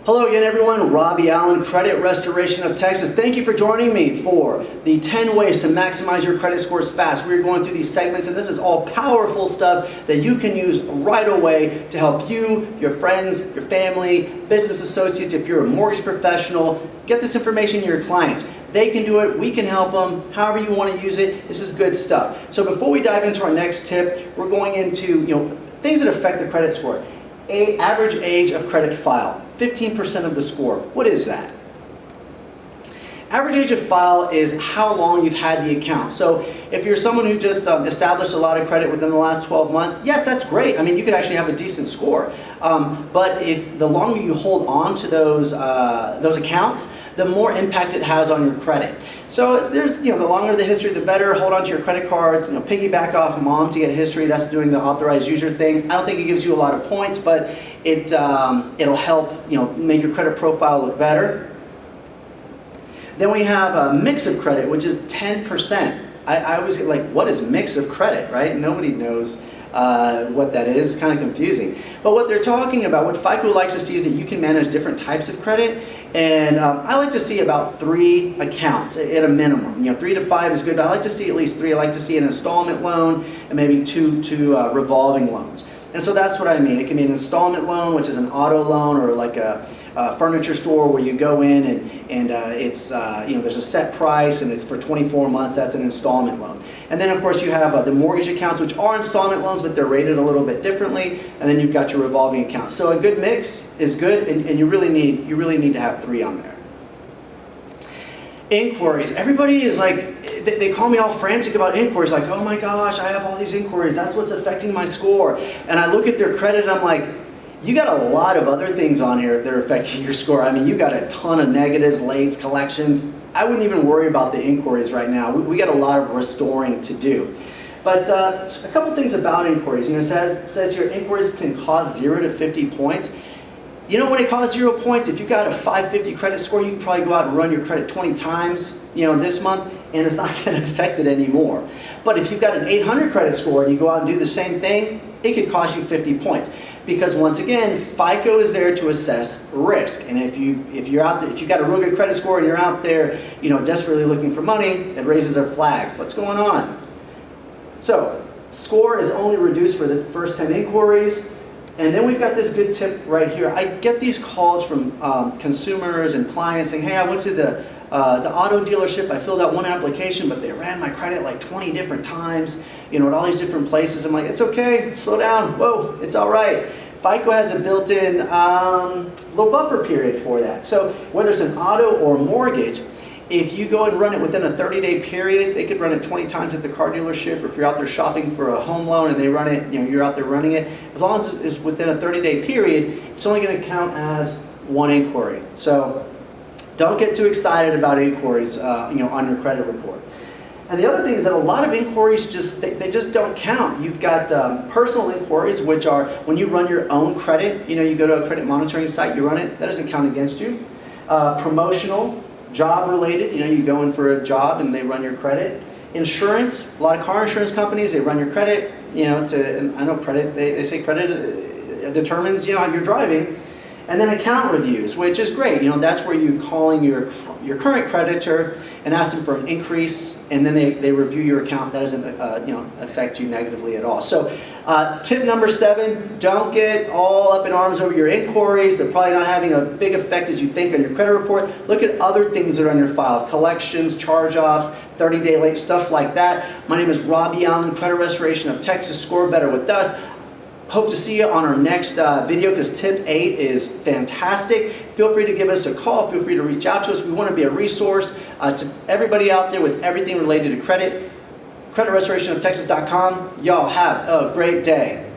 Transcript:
Hello again everyone, Robbie Allen, Credit Restoration of Texas. Thank you for joining me for the 10 ways to maximize your credit scores fast. We're going through these segments and this is all powerful stuff that you can use right away to help you, your friends, your family, business associates, if you're a mortgage professional, get this information to your clients. They can do it, we can help them, however you want to use it. This is good stuff. So before we dive into our next tip, we're going into things that affect the credit score. Average age of credit file, 15% of the score. What is that? Average age of file is how long you've had the account. So if you're someone who just established a lot of credit within the last 12 months, yes, that's great. I mean, you could actually have a decent score. But if the longer you hold on to those accounts, the more impact it has on your credit. So there's, the longer the history, the better. Hold on to your credit cards. Piggyback off mom to get history. That's doing the authorized user thing. I don't think it gives you a lot of points, but it'll help make your credit profile look better. Then we have a mix of credit, which is 10%. I always get like, what is mix of credit, right? Nobody knows what that is. It's kind of confusing. But what they're talking about, what FICO likes to see is that you can manage different types of credit. And I like to see about 3 accounts at a minimum. 3 to 5 is good, but I like to see at least 3. I like to see an installment loan and maybe two revolving loans. And so that's what I mean. It can be an installment loan, which is an auto loan, or like a furniture store where you go in and it's there's a set price and it's for 24 months. That's an installment loan. And then of course you have the mortgage accounts, which are installment loans, but they're rated a little bit differently. And then you've got your revolving accounts. So a good mix is good, and you really need to have 3 on there. Inquiries. Everybody is like, they call me all frantic about inquiries, like, oh my gosh, I have all these inquiries, that's what's affecting my score. And I look at their credit and I'm like, you got a lot of other things on here that are affecting your score. I mean, you got a ton of negatives, lates, collections. I wouldn't even worry about the inquiries right now. We got a lot of restoring to do. But a couple things about inquiries. It says here, inquiries can cause 0 to 50 points. When it costs 0 points, if you've got a 550 credit score, you can probably go out and run your credit 20 times, this month, and it's not going to affect it anymore. But if you've got an 800 credit score and you go out and do the same thing, it could cost you 50 points. Because once again, FICO is there to assess risk. And if you've got a real good credit score and you're out there, desperately looking for money, it raises a flag. What's going on? So, score is only reduced for the first 10 inquiries. And then we've got this good tip right here. I get these calls from consumers and clients saying, hey, I went to the auto dealership, I filled out one application, but they ran my credit like 20 different times, at all these different places. I'm like, it's okay, slow down, whoa, it's all right. FICO has a built-in low buffer period for that. So whether it's an auto or mortgage, if you go and run it within a 30-day period, they could run it 20 times at the car dealership, or if you're out there shopping for a home loan and they run it, you're out there running it, as long as it's within a 30-day period, it's only going to count as 1 inquiry. So don't get too excited about inquiries on your credit report. And the other thing is that a lot of inquiries they just don't count. You've got personal inquiries, which are when you run your own credit, you go to a credit monitoring site, you run it, that doesn't count against you. Promotional, job related, you go in for a job and they run your credit. Insurance, a lot of car insurance companies, they run your credit, and I know credit, they say credit determines, how you're driving. And then account reviews, which is great. That's where you're calling your current creditor and ask them for an increase, and then they review your account. That doesn't affect you negatively at all. So tip number 7, don't get all up in arms over your inquiries. They're probably not having a big effect as you think on your credit report. Look at other things that are on your file, collections, charge-offs, 30-day late, stuff like that. My name is Robbie Allen, Credit Restoration of Texas. Score better with us. Hope to see you on our next video, because tip 8 is fantastic. Feel free to give us a call. Feel free to reach out to us. We want to be a resource to everybody out there with everything related to credit. CreditRestorationOfTexas.com. Y'all have a great day.